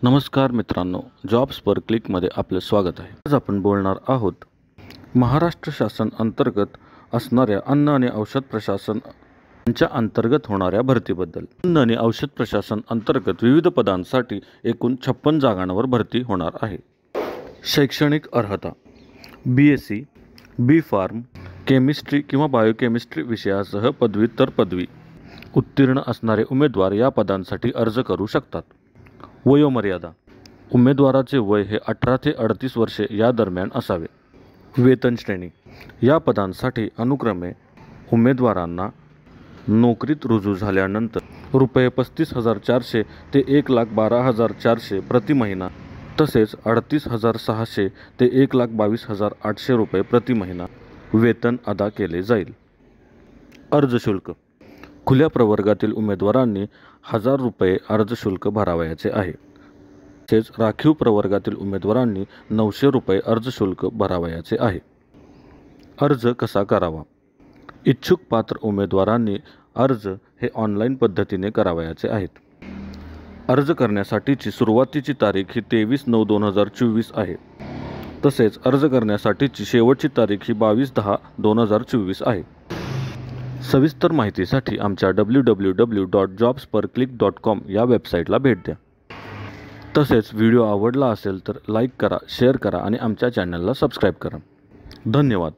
नमस्कार मित्रांनो, जॉब्स पर क्लिकमध्ये आपले स्वागत आहे। आज आपण बोलणार आहोत महाराष्ट्र शासन अंतर्गत असणाऱ्या अन्न आणि औषध प्रशासन यांच्या अंतर्गत होणाऱ्या भरतीबद्दल। अन्न आणि औषध प्रशासन अंतर्गत विविध पदांसाठी एकूण 56 जागांवर भरती होणार आहे। शैक्षणिक अर्हता BSc, B फार्म, केमिस्ट्री किंवा बायोकेमिस्ट्री विषयासह पदव्युत्तर पदवी उत्तीर्ण असणारे उमेदवार या पदांसाठी अर्ज करू शकतात। वयोमर्यादा उमेदवाराचे वय हे 18 ते 38 वर्षे या दरम्यान असावे। वेतन श्रेणी या पदांसाठी अनुक्रमे उमेदवारांना नोकरीत रुजू झाल्यानंतर ₹35,400 ते 1,12,400 प्रति महिना तसेच 38,600 ते 1,22,800 रुपये प्रति महिना वेतन अदा केले जाईल। अर्ज शुल्क खुल्या प्रवर्गातील उमेदवारांनी 1,000 रुपये अर्ज शुल्क भरावयाचे आहे। तसेच राखीव प्रवर्गातील उमेदवारांनी 900 रुपये अर्ज शुल्क भरावयाचे आहे। अर्ज कसा करावा? इच्छुक पात्र उमेदवारांनी अर्ज हे ऑनलाईन पद्धतीने करावयाचे आहेत। अर्ज करण्यासाठीची सुरुवातीची तारीख ही 23/9/2024 आहे। तसेच अर्ज करण्यासाठीची शेवटची तारीख ही 22/10/2024 आहे। सविस्तर माहितीसाठी आमच्या www.jobsperclick.com या वेबसाईटला भेट द्या। तसेच व्हिडिओ आवडला असेल तर लाईक करा, शेअर करा आणि आमच्या चॅनलला सबस्क्राईब करा। धन्यवाद।